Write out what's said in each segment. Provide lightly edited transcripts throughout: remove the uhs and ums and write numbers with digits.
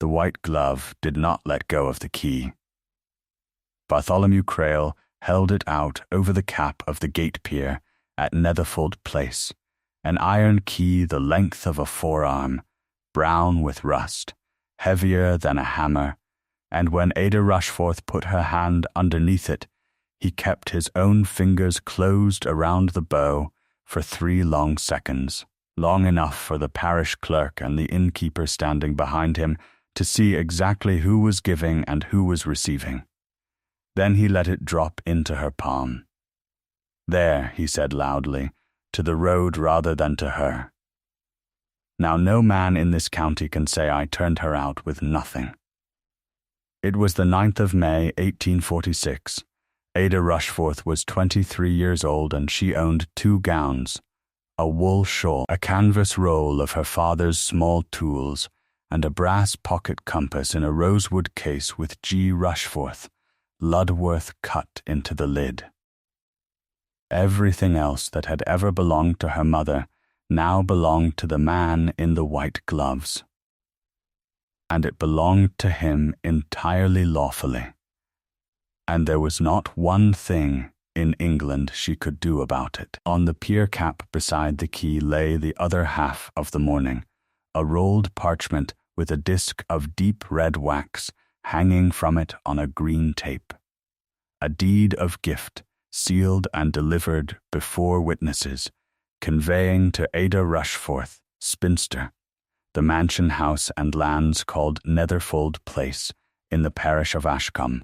The white glove did not let go of the key. Bartholomew Crale held it out over the cap of the gate pier at Netherfold Place, an iron key the length of a forearm, brown with rust, heavier than a hammer, and when Ada Rushforth put her hand underneath it, he kept his own fingers closed around the bow for 3 long seconds, long enough for the parish clerk and the innkeeper standing behind him to see exactly who was giving and who was receiving. Then he let it drop into her palm. "There," he said loudly, "to the road rather than to her. Now no man in this county can say I turned her out with nothing." It was the 9th of May, 1846. Ada Rushforth was 23 years old, and she owned 2 gowns, a wool shawl, a canvas roll of her father's small tools, and a brass pocket compass in a rosewood case with G. Rushforth, Ludworth, cut into the lid. Everything else that had ever belonged to her mother now belonged to the man in the white gloves. And it belonged to him entirely lawfully. And there was not one thing in England she could do about it. On the pier cap beside the key lay the other half of the morning, a rolled parchment with a disc of deep red wax hanging from it on a green tape. A deed of gift, sealed and delivered before witnesses, conveying to Ada Rushforth, spinster, the mansion house and lands called Netherfold Place in the parish of Ashcombe,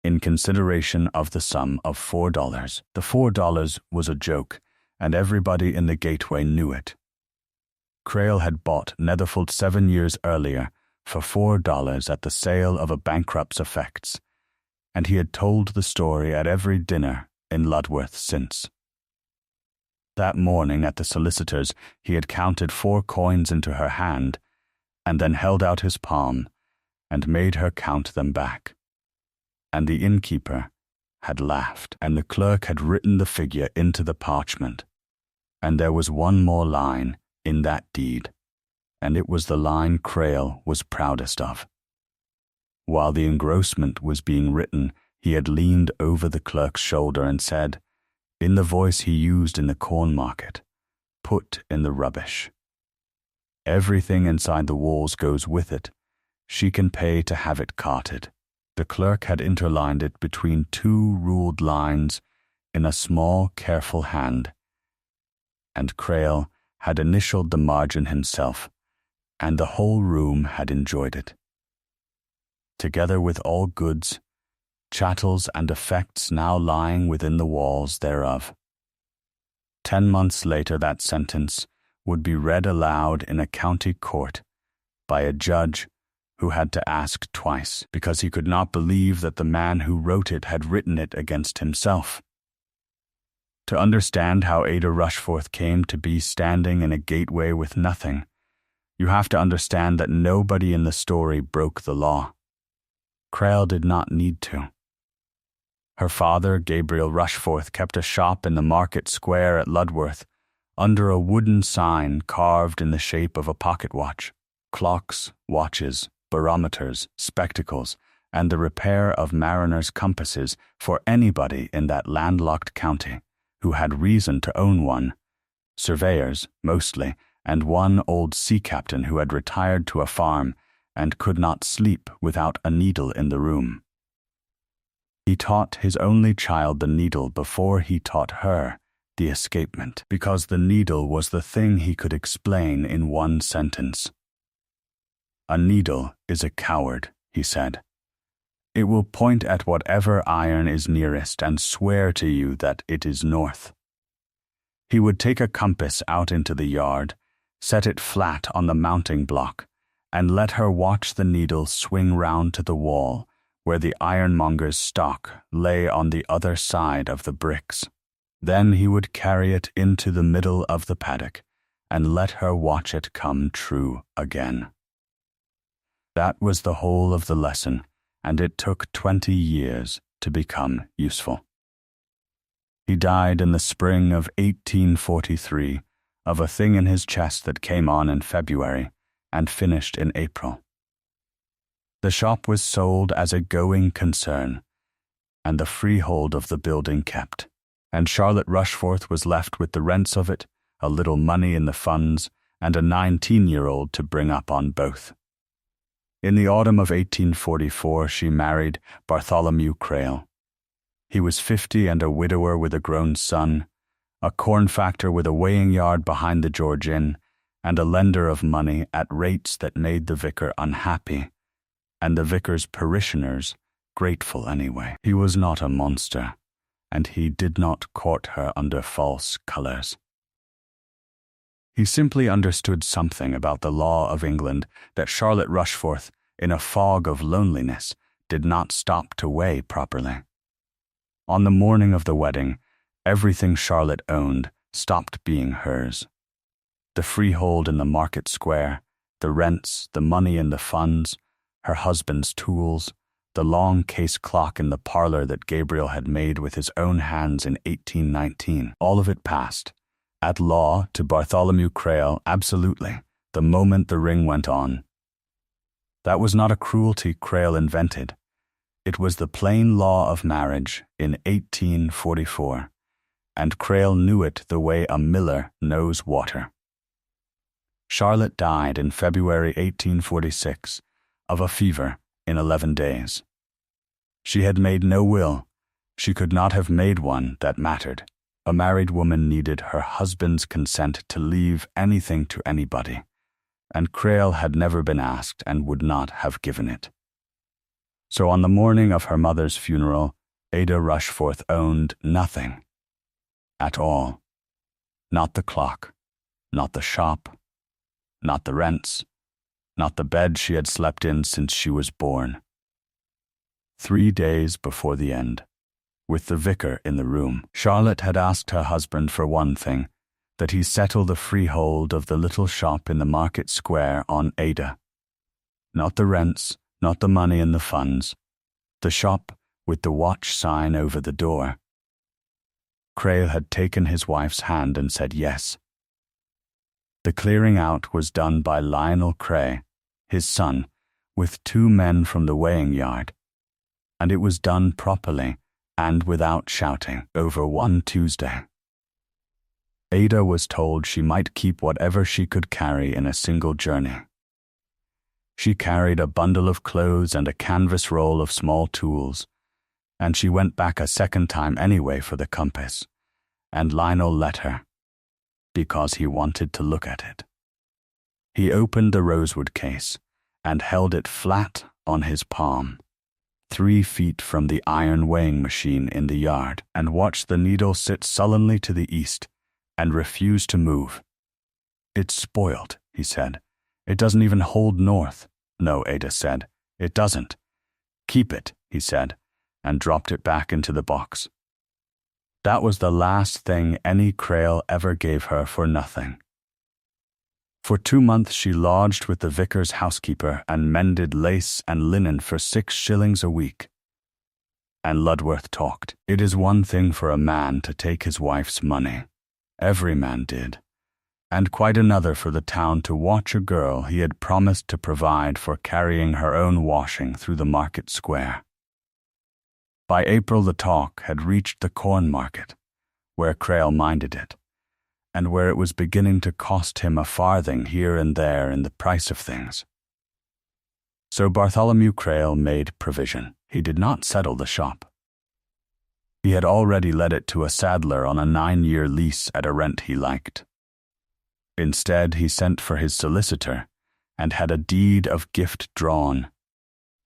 in consideration of the sum of $4. The $4 was a joke, and everybody in the gateway knew it. Crale had bought Netherfold 7 years earlier for $4 at the sale of a bankrupt's effects, and he had told the story at every dinner in Ludworth since. That morning at the solicitor's he had counted 4 coins into her hand, and then held out his palm and made her count them back. And the innkeeper had laughed, and the clerk had written the figure into the parchment, and there was one more line in that deed, and it was the line Crale was proudest of. While the engrossment was being written, he had leaned over the clerk's shoulder and said, in the voice he used in the corn market, "Put in the rubbish. Everything inside the walls goes with it. She can pay to have it carted." The clerk had interlined it between 2 ruled lines in a small, careful hand, and Crale had initialed the margin himself, and the whole room had enjoyed it. Together with all goods, chattels and effects now lying within the walls thereof. 10 months later that sentence would be read aloud in a county court by a judge who had to ask twice, because he could not believe that the man who wrote it had written it against himself. To understand how Ada Rushforth came to be standing in a gateway with nothing, you have to understand that nobody in the story broke the law. Crale did not need to. Her father, Gabriel Rushforth, kept a shop in the market square at Ludworth, under a wooden sign carved in the shape of a pocket watch. Clocks, watches, barometers, spectacles, and the repair of mariners' compasses for anybody in that landlocked county who had reason to own one, surveyors mostly, and one old sea captain who had retired to a farm and could not sleep without a needle in the room. He taught his only child the needle before he taught her the escapement, because the needle was the thing he could explain in one sentence. "A needle is a coward," he said. "It will point at whatever iron is nearest and swear to you that it is north." He would take a compass out into the yard, set it flat on the mounting block, and let her watch the needle swing round to the wall, where the ironmonger's stock lay on the other side of the bricks. Then he would carry it into the middle of the paddock, and let her watch it come true again. That was the whole of the lesson, and it took 20 years to become useful. He died in the spring of 1843 of a thing in his chest that came on in February and finished in April. The shop was sold as a going concern, and the freehold of the building kept, and Charlotte Rushforth was left with the rents of it, a little money in the funds, and a 19-year-old to bring up on both. In the autumn of 1844 she married Bartholomew Crale. He was 50 and a widower with a grown son, a corn factor with a weighing yard behind the George Inn, and a lender of money at rates that made the vicar unhappy, and the vicar's parishioners grateful anyway. He was not a monster, and he did not court her under false colours. He simply understood something about the law of England that Charlotte Rushforth, in a fog of loneliness, did not stop to weigh properly. On the morning of the wedding, everything Charlotte owned stopped being hers. The freehold in the market square, the rents, the money in the funds, her husband's tools, the long case clock in the parlour that Gabriel had made with his own hands in 1819, all of it passed, at law, to Bartholomew Crale, absolutely, the moment the ring went on. That was not a cruelty Crale invented. It was the plain law of marriage in 1844, and Crale knew it the way a miller knows water. Charlotte died in February 1846 of a fever in 11 days. She had made no will. She could not have made one that mattered. A married woman needed her husband's consent to leave anything to anybody, and Crale had never been asked and would not have given it. So on the morning of her mother's funeral, Ada Rushforth owned nothing at all. Not the clock, not the shop, not the rents, not the bed she had slept in since she was born. 3 days before the end, with the vicar in the room, Charlotte had asked her husband for one thing, that he settle the freehold of the little shop in the market square on Ada. Not the rents, not the money in the funds, the shop with the watch sign over the door. Crale had taken his wife's hand and said yes. The clearing out was done by Lionel Crale, his son, with 2 men from the weighing yard, and it was done properly and without shouting over one Tuesday. Ada was told she might keep whatever she could carry in a single journey. She carried a bundle of clothes and a canvas roll of small tools, and she went back a second time anyway for the compass, and Lionel let her, because he wanted to look at it. He opened the rosewood case and held it flat on his palm, 3 feet from the iron weighing machine in the yard, and watched the needle sit sullenly to the east and refuse to move. "It's spoiled," he said. "It doesn't even hold north." "No," Ada said, "it doesn't." "Keep it," he said, and dropped it back into the box. That was the last thing any Crale ever gave her for nothing. For 2 months she lodged with the vicar's housekeeper and mended lace and linen for 6 shillings a week. And Ludworth talked. It is one thing for a man to take his wife's money. Every man did. And quite another for the town to watch a girl he had promised to provide for carrying her own washing through the market square. By April the talk had reached the corn market, where Crale minded it, and where it was beginning to cost him a farthing here and there in the price of things. So Bartholomew Crale made provision. He did not settle the shop. He had already let it to a saddler on a 9-year lease at a rent he liked. Instead, he sent for his solicitor and had a deed of gift drawn,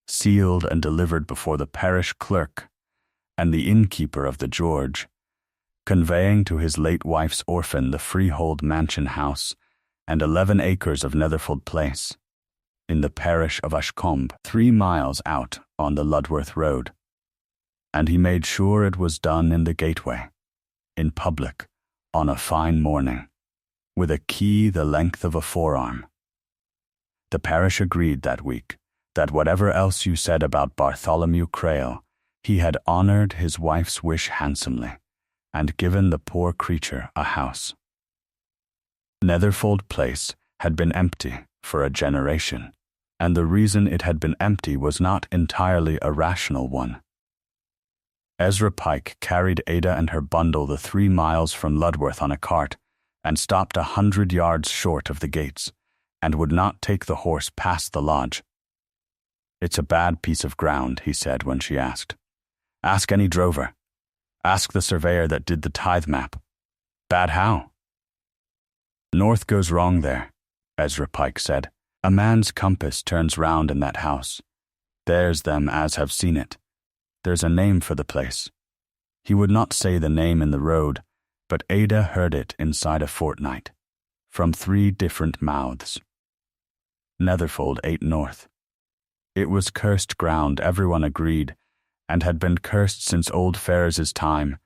sealed and delivered before the parish clerk and the innkeeper of the George, conveying to his late wife's orphan the freehold mansion house and 11 acres of Netherfield Place, in the parish of Ashcombe, 3 miles out on the Ludworth road. And he made sure it was done in the gateway, in public, on a fine morning, with a key the length of a forearm. The parish agreed that week that whatever else you said about Bartholomew Crale, he had honoured his wife's wish handsomely, and given the poor creature a house. Netherfield Place had been empty for a generation, and the reason it had been empty was not entirely a rational one. Ezra Pike carried Ada and her bundle the 3 miles from Ludworth on a cart and stopped 100 yards short of the gates, and would not take the horse past the lodge. "It's a bad piece of ground," he said when she asked. "Ask any drover. Ask the surveyor that did the tithe map." "Bad how?" "North goes wrong there," Ezra Pike said. "A man's compass turns round in that house. There's them as have seen it. There's a name for the place." He would not say the name in the road, but Ada heard it inside a fortnight, from 3 different mouths. Netherfold 8 north. It was cursed ground, everyone agreed, and had been cursed since old Ferrers's time,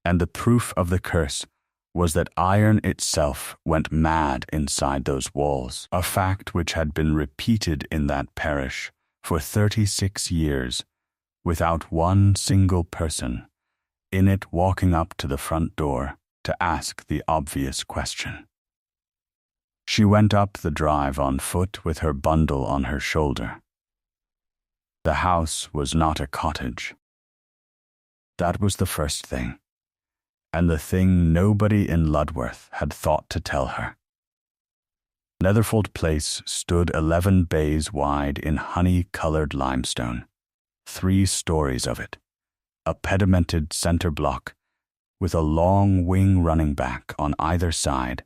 and the proof of the curse was that iron itself went mad inside those walls, a fact which had been repeated in that parish for 36 years, without one single person in it walking up to the front door to ask the obvious question. She went up the drive on foot with her bundle on her shoulder. The house was not a cottage. That was the first thing, and the thing nobody in Ludworth had thought to tell her. Netherfold Place stood 11 bays wide in honey-coloured limestone, 3 stories of it, a pedimented centre block with a long wing running back on either side,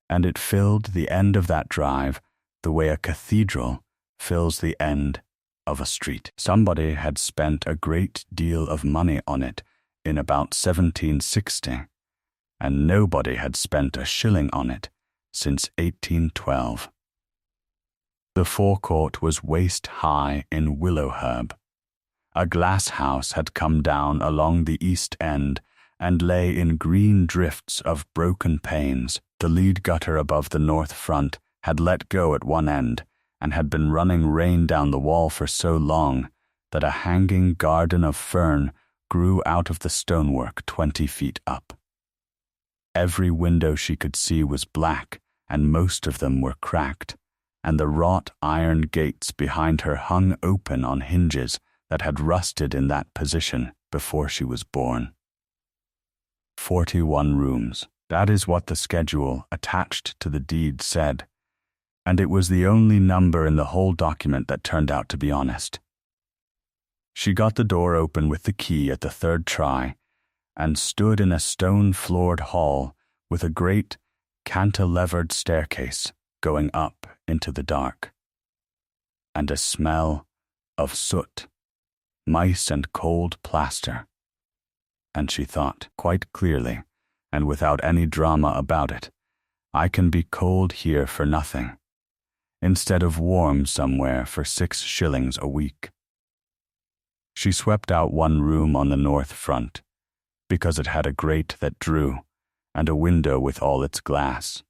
and it filled the end of that drive the way a cathedral fills the end of a street. Somebody had spent a great deal of money on it in about 1760, and nobody had spent a shilling on it since 1812. The forecourt was waist-high in willow herb. A glass house had come down along the east end and lay in green drifts of broken panes. The lead gutter above the north front had let go at one end, and had been running rain down the wall for so long that a hanging garden of fern grew out of the stonework 20 feet up. Every window she could see was black, and most of them were cracked, and the wrought iron gates behind her hung open on hinges that had rusted in that position before she was born. 41 rooms. That is what the schedule attached to the deed said, and it was the only number in the whole document that turned out to be honest. She got the door open with the key at the 3rd try, and stood in a stone-floored hall with a great cantilevered staircase going up into the dark, and a smell of soot, mice and cold plaster. And she thought, quite clearly, and without any drama about it, I can be cold here for nothing, instead of warm somewhere for 6 shillings a week. She swept out one room on the north front, because it had a grate that drew, and a window with all its glass.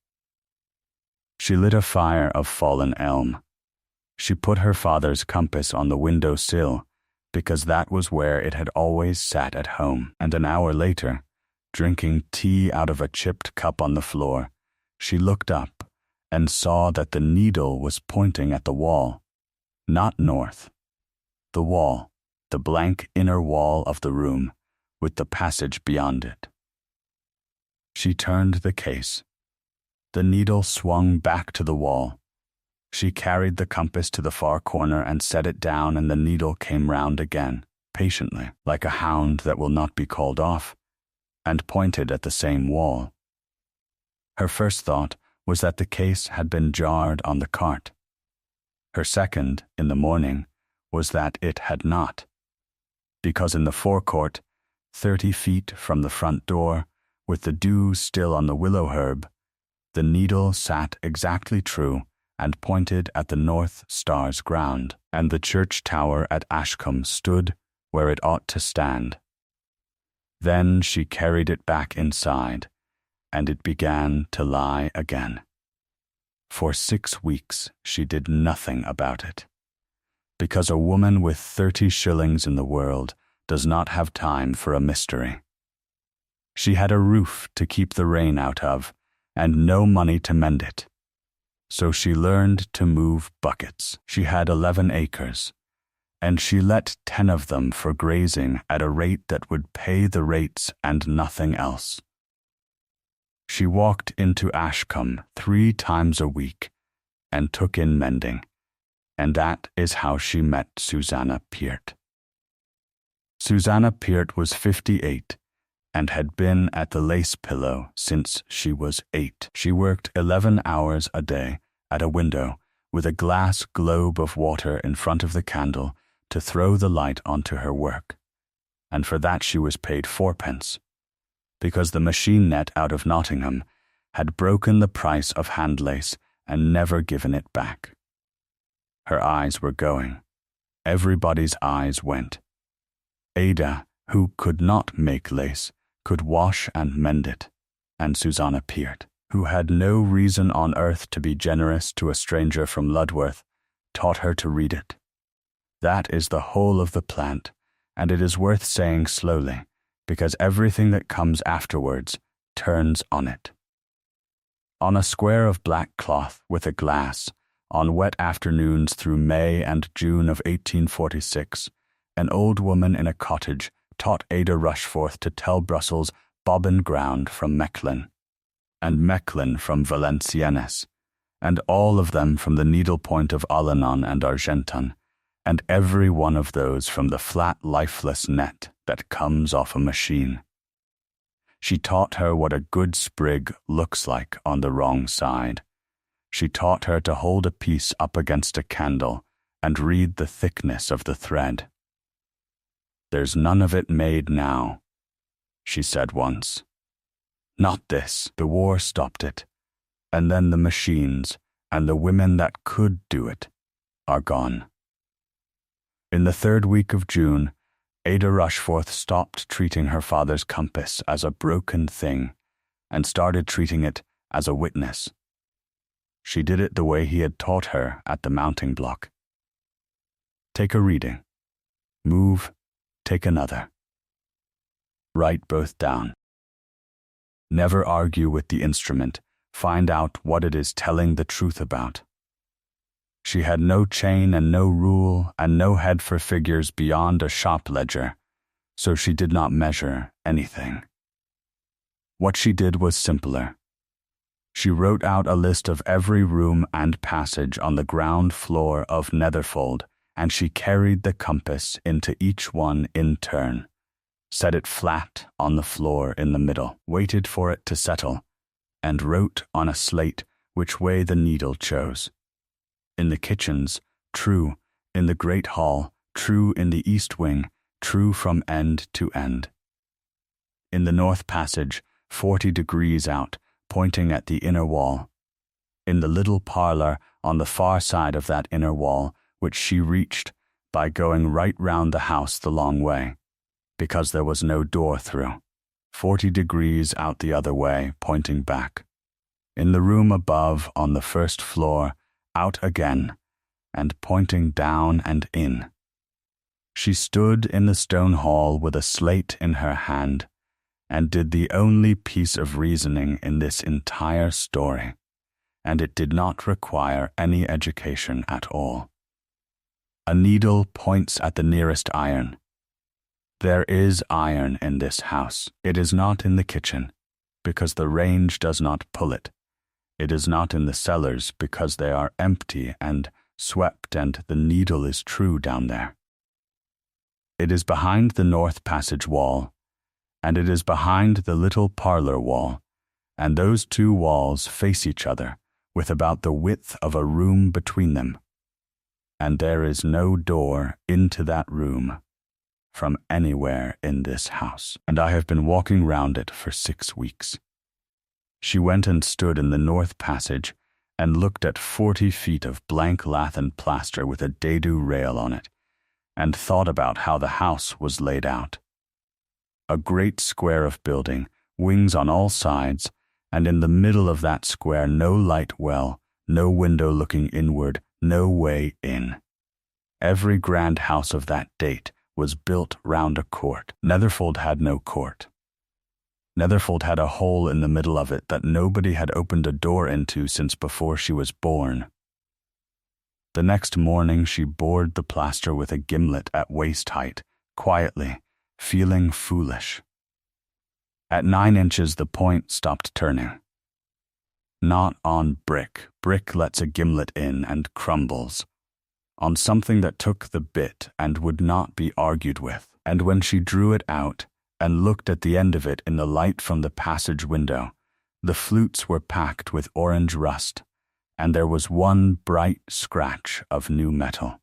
She lit a fire of fallen elm. She put her father's compass on the window sill, because that was where it had always sat at home, and an hour later, drinking tea out of a chipped cup on the floor, she looked up and saw that the needle was pointing at the wall, not north. The wall, the blank inner wall of the room, with the passage beyond it. She turned the case. The needle swung back to the wall. She carried the compass to the far corner and set it down, and the needle came round again, patiently, like a hound that will not be called off, and pointed at the same wall. Her first thought was that the case had been jarred on the cart. Her second, in the morning, was that it had not, because in the forecourt, 30 feet from the front door, with the dew still on the willow herb, the needle sat exactly true and pointed at the North Star's ground, and the church tower at Ashcombe stood where it ought to stand. Then she carried it back inside, and it began to lie again. For 6 weeks she did nothing about it, because a woman with 30 shillings in the world does not have time for a mystery. She had a roof to keep the rain out of, and no money to mend it. So she learned to move buckets. She had 11 acres, and she let 10 of them for grazing at a rate that would pay the rates and nothing else. She walked into Ashcombe 3 times a week and took in mending, and that is how she met Susanna Peart. Susanna Peart was 58 and had been at the Lace Pillow since she was 8. She worked 11 hours a day at a window with a glass globe of water in front of the candle to throw the light onto her work, and for that she was paid 4p, because the machine net out of Nottingham had broken the price of hand lace and never given it back. Her eyes were going. Everybody's eyes went. Ada, who could not make lace, could wash and mend it, and Susanna Peart, who had no reason on earth to be generous to a stranger from Ludworth, taught her to read it. That is the whole of the plant, and it is worth saying slowly, because everything that comes afterwards turns on it. On a square of black cloth with a glass, on wet afternoons through May and June of 1846, an old woman in a cottage taught Ada Rushforth to tell Brussels bobbin ground from Mechlin, and Mechlin from Valenciennes, and all of them from the needlepoint of Alenon and Argenton, and every one of those from the flat lifeless net that comes off a machine. She taught her what a good sprig looks like on the wrong side. She taught her to hold a piece up against a candle and read the thickness of the thread. "There's none of it made now," she said once. "Not this. The war stopped it. And then the machines and the women that could do it are gone." In the 3rd week of June, Ada Rushforth stopped treating her father's compass as a broken thing and started treating it as a witness. She did it the way he had taught her at the mounting block. Take a reading. Move. Take another. Write both down. Never argue with the instrument. Find out what it is telling the truth about. She had no chain and no rule and no head for figures beyond a shop ledger, so she did not measure anything. What she did was simpler. She wrote out a list of every room and passage on the ground floor of Netherfold, and she carried the compass into each one in turn, set it flat on the floor in the middle, waited for it to settle, and wrote on a slate which way the needle chose. In the kitchens, true; in the great hall, true; in the east wing, true from end to end. In the north passage, 40 degrees out, pointing at the inner wall. In the little parlour on the far side of that inner wall, which she reached by going right round the house the long way, because there was no door through, 40 degrees out the other way, pointing back. In the room above on the 1st floor, out again, and pointing down and in. She stood in the stone hall with a slate in her hand, and did the only piece of reasoning in this entire story, and it did not require any education at all. A needle points at the nearest iron. There is iron in this house. It is not in the kitchen, because the range does not pull it. It is not in the cellars, because they are empty and swept, and the needle is true down there. It is behind the north passage wall, and it is behind the little parlour wall, and those 2 walls face each other, with about the width of a room between them. And there is no door into that room from anywhere in this house, and I have been walking round it for 6 weeks. She went and stood in the north passage and looked at 40 feet of blank lath and plaster with a dado rail on it, and thought about how the house was laid out. A great square of building, wings on all sides, and in the middle of that square no light well, no window looking inward, no way in. Every grand house of that date was built round a court. Netherfold had no court. Netherfold had a hole in the middle of it that nobody had opened a door into since before she was born. The next morning she bored the plaster with a gimlet at waist height, quietly, feeling foolish. At 9 inches the point stopped turning. Not on brick. Brick lets a gimlet in and crumbles. On something that took the bit and would not be argued with. And when she drew it out and looked at the end of it in the light from the passage window, the flutes were packed with orange rust, and there was one bright scratch of new metal.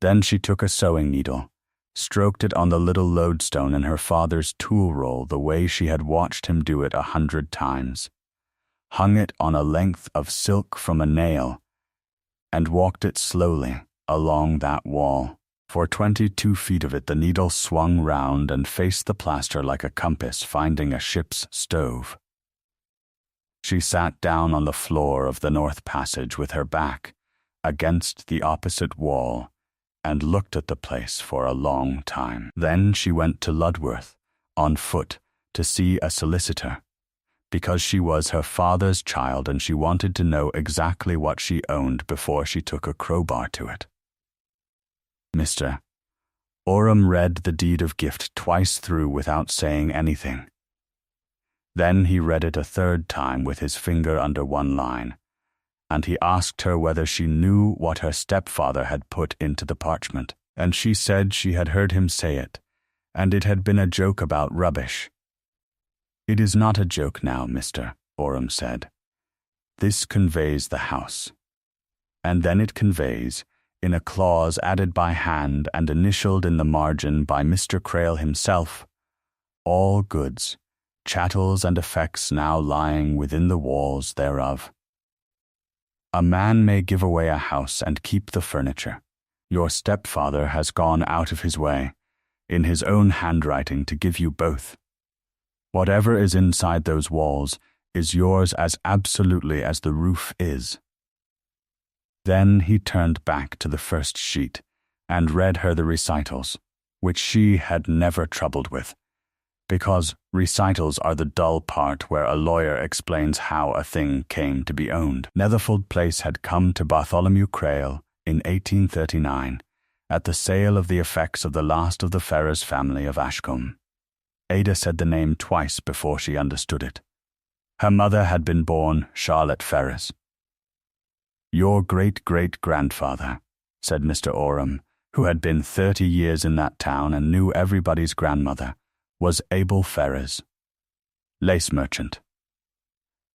Then she took a sewing needle, stroked it on the little lodestone in her father's tool roll the way she had watched him do it 100 times, hung it on a length of silk from a nail, and walked it slowly along that wall. For 22 feet of it the needle swung round and faced the plaster like a compass finding a ship's stove. She sat down on the floor of the north passage with her back against the opposite wall and looked at the place for a long time. Then she went to Ludworth on foot to see a solicitor, because she was her father's child and she wanted to know exactly what she owned before she took a crowbar to it. Mr. Orham read the deed of gift twice through without saying anything. Then he read it a third time with his finger under one line, and he asked her whether she knew what her stepfather had put into the parchment, and she said she had heard him say it, and it had been a joke about rubbish. "It is not a joke now, Mr. Orham said. This conveys the house. And then it conveys, in a clause added by hand and initialed in the margin by Mr. Crale himself, all goods, chattels and effects now lying within the walls thereof. A man may give away a house and keep the furniture. Your stepfather has gone out of his way, in his own handwriting, to give you both. Whatever is inside those walls is yours as absolutely as the roof is." Then he turned back to the first sheet and read her the recitals, which she had never troubled with, because recitals are the dull part where a lawyer explains how a thing came to be owned. Netherfold Place had come to Bartholomew Crale in 1839 at the sale of the effects of the last of the Ferrers family of Ashcombe. Ada said the name twice before she understood it. Her mother had been born Charlotte Ferrers. "Your great-great-grandfather," said Mr. Orham, who had been 30 years in that town and knew everybody's grandmother, was Abel Ferrers, lace merchant,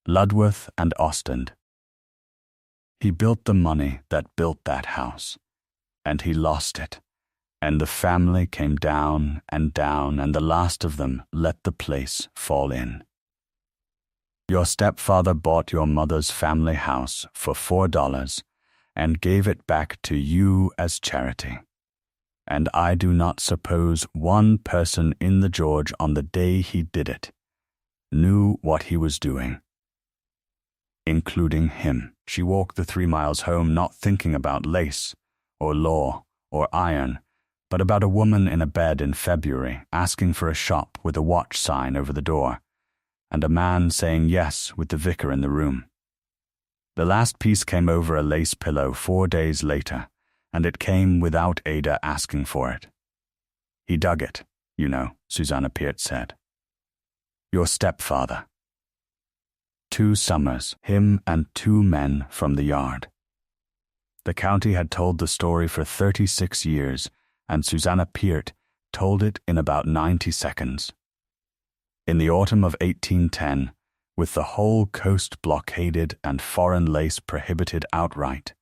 Ludworth and Ostend. He built the money that built that house, and he lost it, and the family came down, and the last of them let the place fall in. Your stepfather bought your mother's family house for $4 and gave it back to you as charity. And I do not suppose one person in the George on the day he did it knew what he was doing, including him. She walked the 3 miles home not thinking about lace or law or iron, but about a woman in a bed in February asking for a shop with a watch sign over the door, and a man saying yes with the vicar in the room. The last piece came over a lace pillow 4 days later, and it came without Ada asking for it. He dug it, you know, Susanna Peart said. Your stepfather. 2 summers, him and 2 men from the yard. The county had told the story for 36 years, and Susanna Peart told it in about 90 seconds. In the autumn of 1810, with the whole coast blockaded and foreign lace prohibited outright,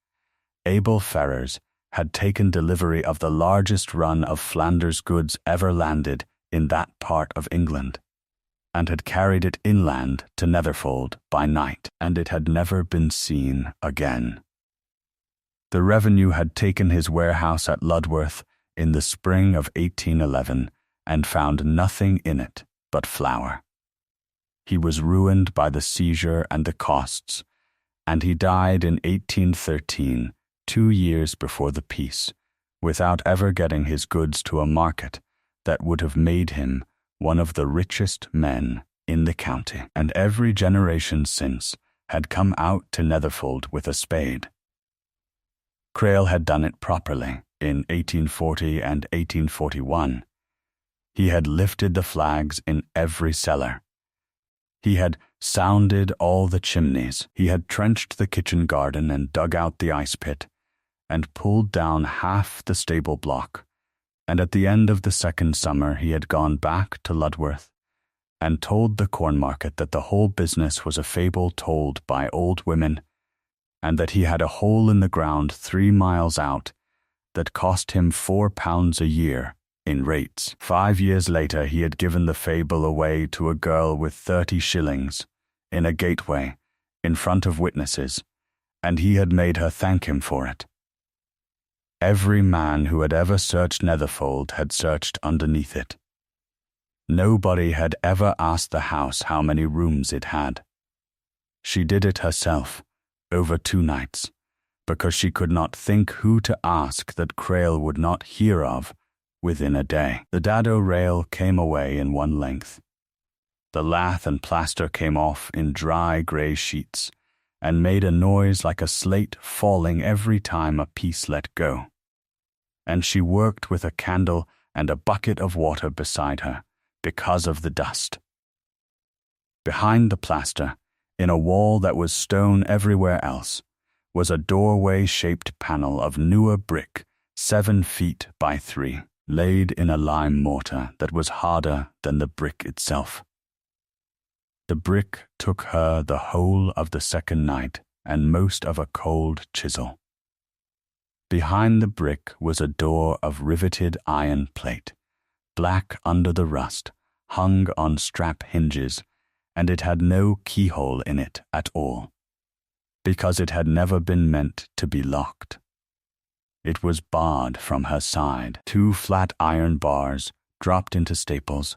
Abel Ferrers had taken delivery of the largest run of Flanders goods ever landed in that part of England, and had carried it inland to Netherfold by night, and it had never been seen again. The revenue had taken his warehouse at Ludworth in the spring of 1811 and found nothing in it but flour. He was ruined by the seizure and the costs, and he died in 1813, 2 years before the peace, without ever getting his goods to a market that would have made him one of the richest men in the county, and every generation since had come out to Netherfold with a spade. Crale had done it properly in 1840 and 1841. He had lifted the flags in every cellar. He had sounded all the chimneys. He had trenched the kitchen garden and dug out the ice pit, and pulled down half the stable block, and at the end of the second summer he had gone back to Ludworth and told the corn market that the whole business was a fable told by old women, and that he had a hole in the ground 3 miles out that cost him £4 a year in rates. 5 years later he had given the fable away to a girl with 30 shillings in a gateway in front of witnesses, and he had made her thank him for it. Every man who had ever searched Netherfold had searched underneath it. Nobody had ever asked the house how many rooms it had. She did it herself, over 2 nights, because she could not think who to ask that Crale would not hear of within a day. The dado rail came away in one length. The lath and plaster came off in dry grey sheets, and made a noise like a slate falling every time a piece let go. And she worked with a candle and a bucket of water beside her, because of the dust. Behind the plaster, in a wall that was stone everywhere else, was a doorway-shaped panel of newer brick, 7 feet by 3, laid in a lime mortar that was harder than the brick itself. The brick took her the whole of the second night and most of a cold chisel. Behind the brick was a door of riveted iron plate, black under the rust, hung on strap hinges, and it had no keyhole in it at all, because it had never been meant to be locked. It was barred from her side, 2 flat iron bars dropped into staples,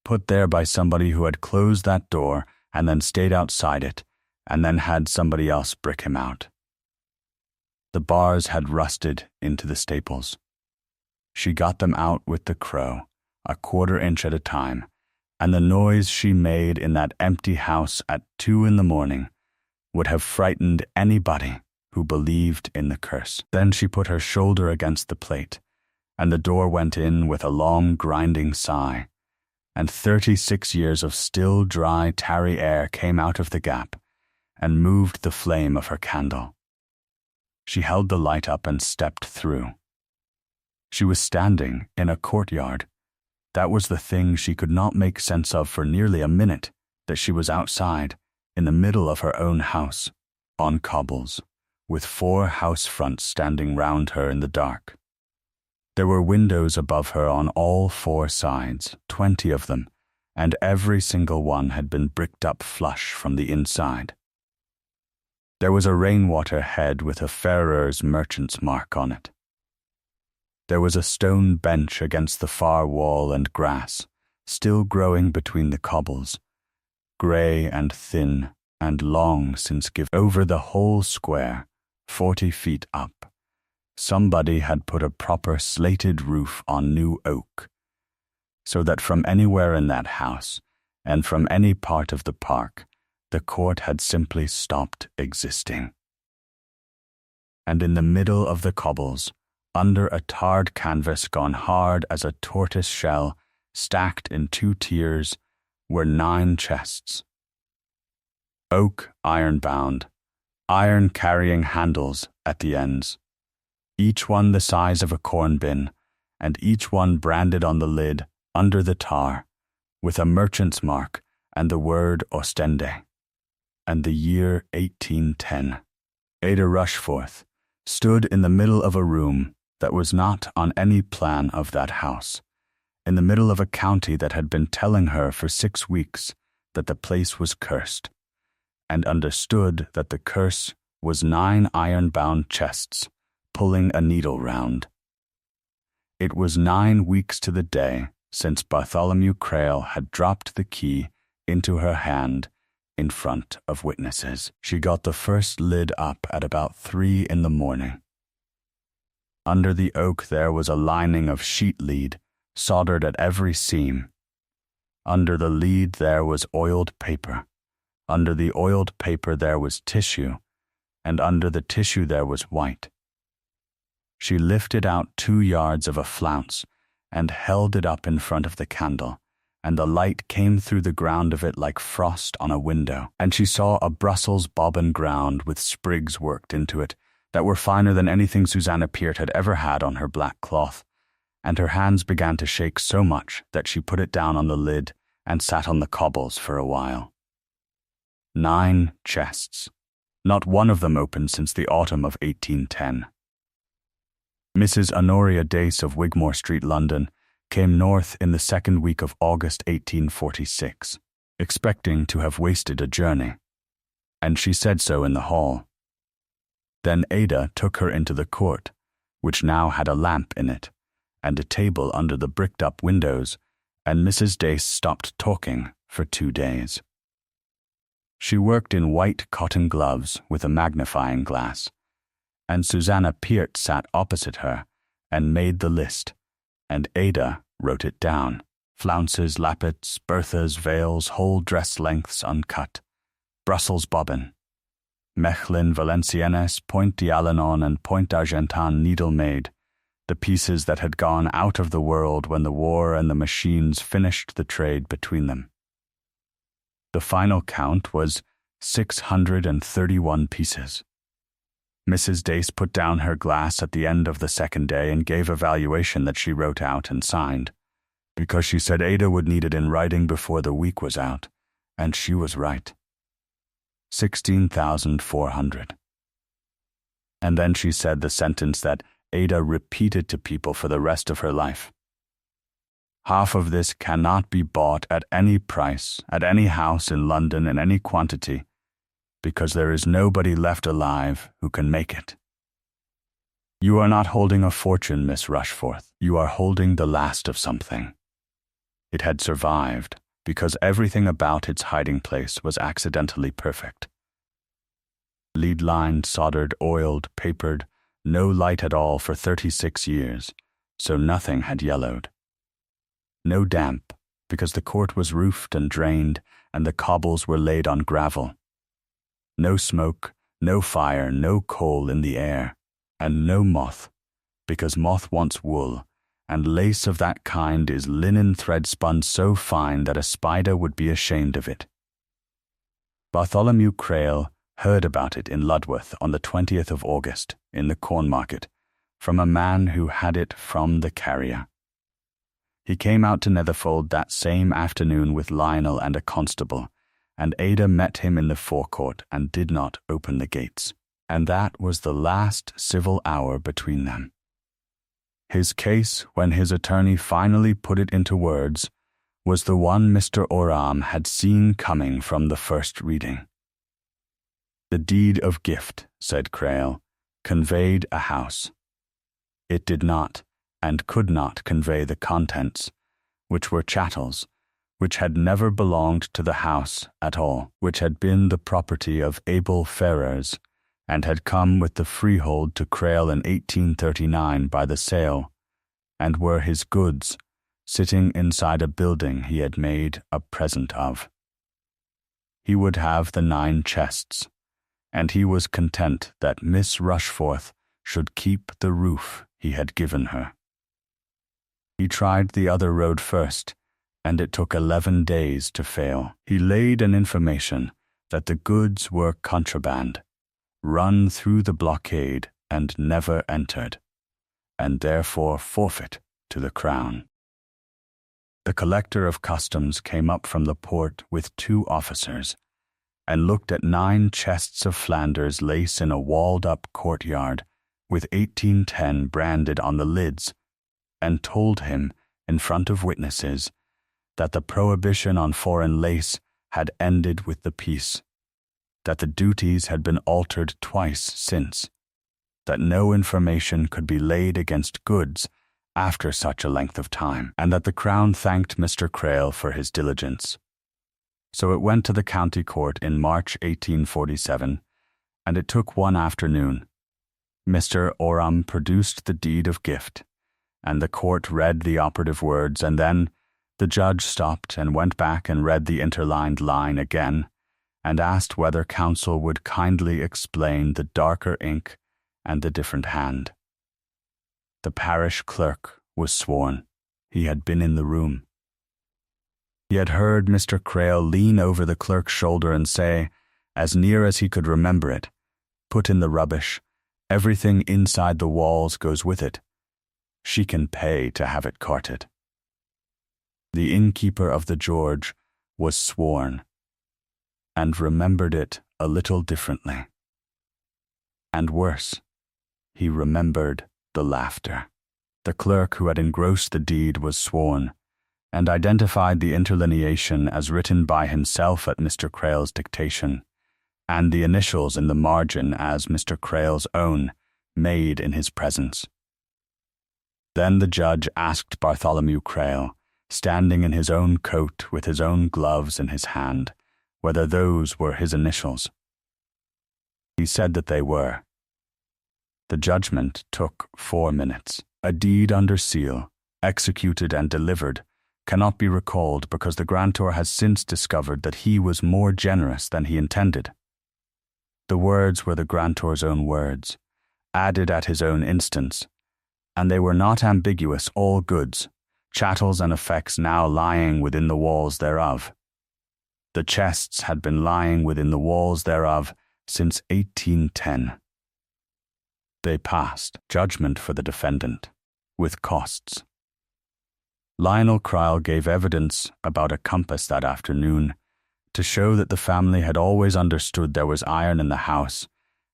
put there by somebody who had closed that door and then stayed outside it, and then had somebody else brick him out. The bars had rusted into the staples. She got them out with the crow, a 1/4 inch at a time, and the noise she made in that empty house at 2 in the morning would have frightened anybody who believed in the curse. Then she put her shoulder against the plate, and the door went in with a long grinding sigh, and 36 years of still, dry, tarry air came out of the gap and moved the flame of her candle. She held the light up and stepped through. She was standing in a courtyard. That was the thing she could not make sense of for nearly a minute, that she was outside, in the middle of her own house, on cobbles, with 4 house fronts standing round her in the dark. There were windows above her on all 4 sides, 20 of them, and every single one had been bricked up flush from the inside. There was a rainwater head with a Farrer's merchant's mark on it. There was a stone bench against the far wall and grass, still growing between the cobbles, grey and thin and long since given. Over the whole square, 40 feet up, somebody had put a proper slated roof on new oak, so that from anywhere in that house, and from any part of the park, the court had simply stopped existing. And in the middle of the cobbles, under a tarred canvas gone hard as a tortoise shell, stacked in 2 tiers, were 9 chests. Oak iron-bound, iron carrying handles at the ends, each one the size of a corn bin, and each one branded on the lid, under the tar, with a merchant's mark and the word Ostende, and the year 1810. Ada Rushforth stood in the middle of a room that was not on any plan of that house, in the middle of a county that had been telling her for 6 weeks that the place was cursed, and understood that the curse was 9 iron-bound chests pulling a needle round. It was 9 weeks to the day since Bartholomew Crale had dropped the key into her hand in front of witnesses. She got the first lid up at about 3 in the morning. Under the oak there was a lining of sheet lead, soldered at every seam, Under the lead there was oiled paper. Under the oiled paper there was tissue, and under the tissue there was white. She lifted out 2 yards of a flounce and held it up in front of the candle, and the light came through the ground of it like frost on a window, and she saw a Brussels bobbin ground with sprigs worked into it that were finer than anything Susanna Peart had ever had on her black cloth, and her hands began to shake so much that she put it down on the lid and sat on the cobbles for a while. 9 chests, not one of them opened since the autumn of 1810. Mrs. Honoria Dace of Wigmore Street, London, came north in the 2nd week of August 1846, expecting to have wasted a journey, and she said so in the hall. Then Ada took her into the court, which now had a lamp in it, and a table under the bricked-up windows, and Mrs. Dace stopped talking for 2 days. She worked in white cotton gloves with a magnifying glass, and Susanna Peart sat opposite her and made the list, and Ada wrote it down: flounces, lappets, berthas, veils, whole dress lengths uncut, Brussels bobbin, Mechlin, Valenciennes, Point d'Alenon and Point d'Argentan needle-made, the pieces that had gone out of the world when the war and the machines finished the trade between them. The final count was 631 pieces. Mrs. Dace put down her glass at the end of the 2nd day and gave a valuation that she wrote out and signed, because she said Ada would need it in writing before the week was out, and she was right. 16,400. And then she said the sentence that Ada repeated to people for the rest of her life. Half of this cannot be bought at any price, at any house in London in any quantity, because there is nobody left alive who can make it. You are not holding a fortune, Miss Rushforth. You are holding the last of something. It had survived, because everything about its hiding place was accidentally perfect. Lead-lined, soldered, oiled, papered, no light at all for 36 years, so nothing had yellowed. No damp, because the court was roofed and drained, and the cobbles were laid on gravel. No smoke, no fire, no coal in the air, and no moth, because moth wants wool, and lace of that kind is linen thread spun so fine that a spider would be ashamed of it. Bartholomew Crale heard about it in Ludworth on the 20th of August, in the Corn Market, from a man who had it from the carrier. He came out to Netherfold that same afternoon with Lionel and a constable, and Ada met him in the forecourt and did not open the gates, and that was the last civil hour between them. His case, when his attorney finally put it into words, was the one Mr. Oram had seen coming from the first reading. The deed of gift, said Crale, conveyed a house. It did not, and could not convey the contents, which were chattels, which had never belonged to the house at all, which had been the property of Abel Ferrers, and had come with the freehold to Crale in 1839 by the sale, and were his goods, sitting inside a building he had made a present of. He would have the 9 chests, and he was content that Miss Rushforth should keep the roof he had given her. He tried the other road first, and it took 11 days to fail. He laid an information that the goods were contraband, run through the blockade and never entered, and therefore forfeit to the Crown. The collector of customs came up from the port with 2 officers, and looked at 9 chests of Flanders lace in a walled-up courtyard, with 1810 branded on the lids, and told him, in front of witnesses, that the prohibition on foreign lace had ended with the peace, that the duties had been altered twice since, that no information could be laid against goods after such a length of time, and that the Crown thanked Mr. Crale for his diligence. So it went to the county court in March 1847, and it took one afternoon. Mr. Oram produced the deed of gift, and the court read the operative words, and then, The judge stopped and went back and read the interlined line again, and asked whether counsel would kindly explain the darker ink and the different hand. The parish clerk was sworn. He had been in the room. He had heard Mr. Crale lean over the clerk's shoulder and say, as near as he could remember it, "Put in the rubbish. Everything inside the walls goes with it. She can pay to have it carted." The innkeeper of the George was sworn, and remembered it a little differently. And worse, he remembered the laughter. The clerk who had engrossed the deed was sworn, and identified the interlineation as written by himself at Mr. Crale's dictation, and the initials in the margin as Mr. Crale's own, made in his presence. Then the judge asked Bartholomew Crale, standing in his own coat with his own gloves in his hand, whether those were his initials. He said that they were. The judgment took 4 minutes. A deed under seal, executed and delivered, cannot be recalled because the grantor has since discovered that he was more generous than he intended. The words were the grantor's own words, added at his own instance, and they were not ambiguous, all goods, chattels and effects now lying within the walls thereof. The chests had been lying within the walls thereof since 1810. They passed judgment for the defendant, with costs. Lionel Crale gave evidence about a compass that afternoon to show that the family had always understood there was iron in the house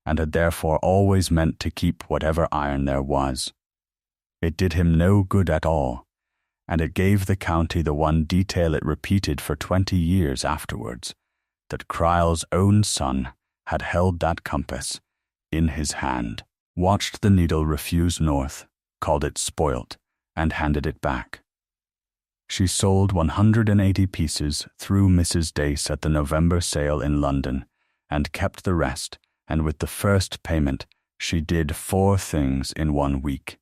and had therefore always meant to keep whatever iron there was. It did him no good at all, and it gave the county the one detail it repeated for 20 years afterwards, that Crale's own son had held that compass in his hand, watched the needle refuse north, called it spoilt, and handed it back. She sold 180 pieces through Mrs. Dace at the November sale in London, and kept the rest, and with the first payment she did 4 things in 1 week.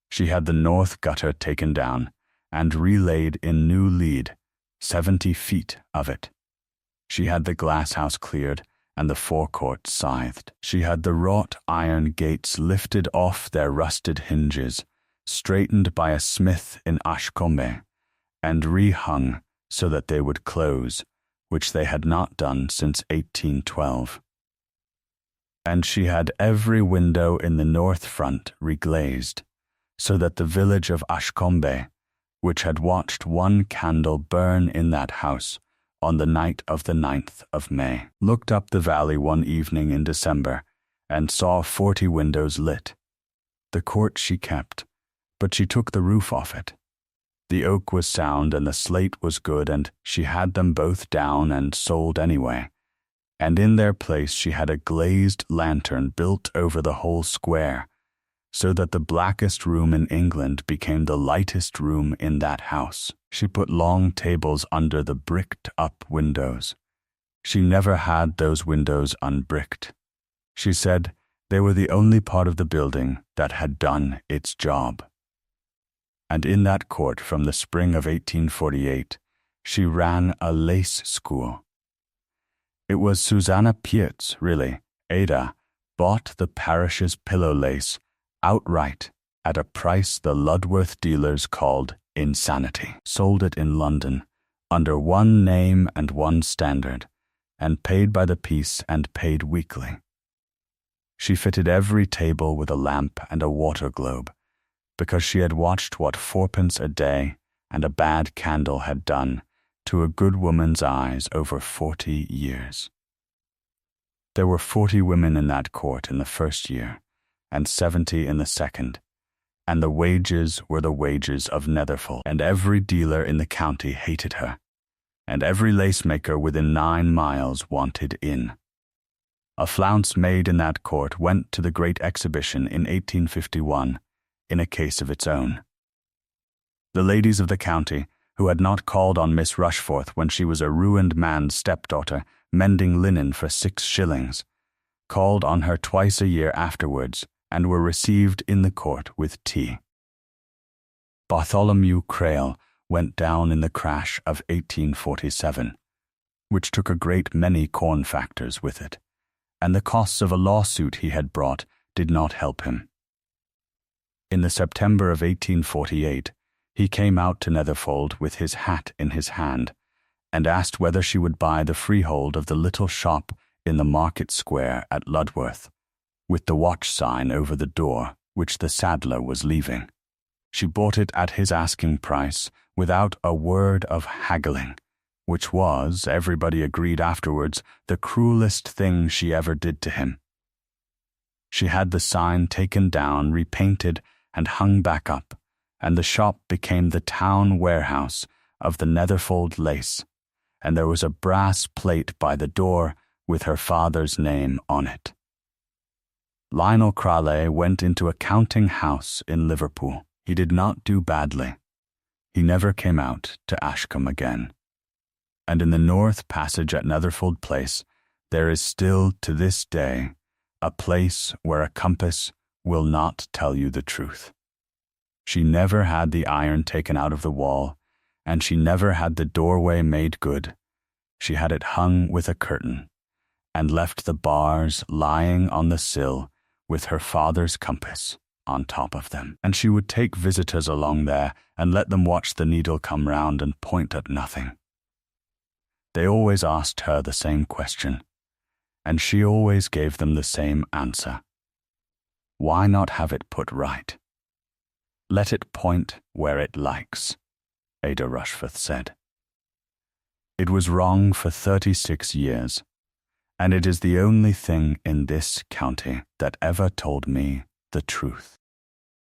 She had the north gutter taken down, and relaid in new lead, 70 feet of it. She had the glasshouse cleared, and the forecourt scythed. She had the wrought iron gates lifted off their rusted hinges, straightened by a smith in Ashcombe, and rehung so that they would close, which they had not done since 1812. And she had every window in the north front reglazed, so that the village of Ashcombe, which had watched 1 candle burn in that house on the night of the 9th of May, looked up the valley one evening in December and saw 40 windows lit. The court she kept, but she took the roof off it. The oak was sound and the slate was good, and she had them both down and sold anyway. And in their place she had a glazed lantern built over the whole square, so that the blackest room in England became the lightest room in that house. She put long tables under the bricked-up windows. She never had those windows unbricked. She said they were the only part of the building that had done its job. And in that court from the spring of 1848, she ran a lace school. It was Susanna Pietz, really. Ada bought the parish's pillow lace outright at a price the Ludworth dealers called insanity, sold it in London under one name and one standard, and paid by the piece and paid weekly. She fitted every table with a lamp and a water globe, because she had watched what 4pence a day and a bad candle had done to a good woman's eyes over 40 years. There were 40 women in that court in the first year, and 70 in the second, and the wages were the wages of Netherfield, and every dealer in the county hated her, and every lacemaker within 9 miles wanted in. A flounce made in that court went to the Great Exhibition in 1851 in a case of its own. The ladies of the county, who had not called on Miss Rushforth when she was a ruined man's stepdaughter mending linen for 6 shillings, called on her twice a year afterwards, and were received in the court with tea. Bartholomew Crale went down in the crash of 1847, which took a great many corn factors with it, and the costs of a lawsuit he had brought did not help him. In the September of 1848, he came out to Netherfold with his hat in his hand, and asked whether she would buy the freehold of the little shop in the market square at Ludworth, with the watch sign over the door which the saddler was leaving. She bought it at his asking price, without a word of haggling, which was, everybody agreed afterwards, the cruelest thing she ever did to him. She had the sign taken down, repainted, and hung back up, and the shop became the town warehouse of the Netherfold lace, and there was a brass plate by the door with her father's name on it. Lionel Crale went into a counting house in Liverpool. He did not do badly. He never came out to Ashcombe again. And in the North Passage at Netherfold Place, there is still to this day a place where a compass will not tell you the truth. She never had the iron taken out of the wall, and she never had the doorway made good. She had it hung with a curtain, and left the bars lying on the sill with her father's compass on top of them. And she would take visitors along there and let them watch the needle come round and point at nothing. They always asked her the same question, and she always gave them the same answer. Why not have it put right? Let it point where it likes, Ada Rushforth said. It was wrong for 36 years, and it is the only thing in this county that ever told me the truth.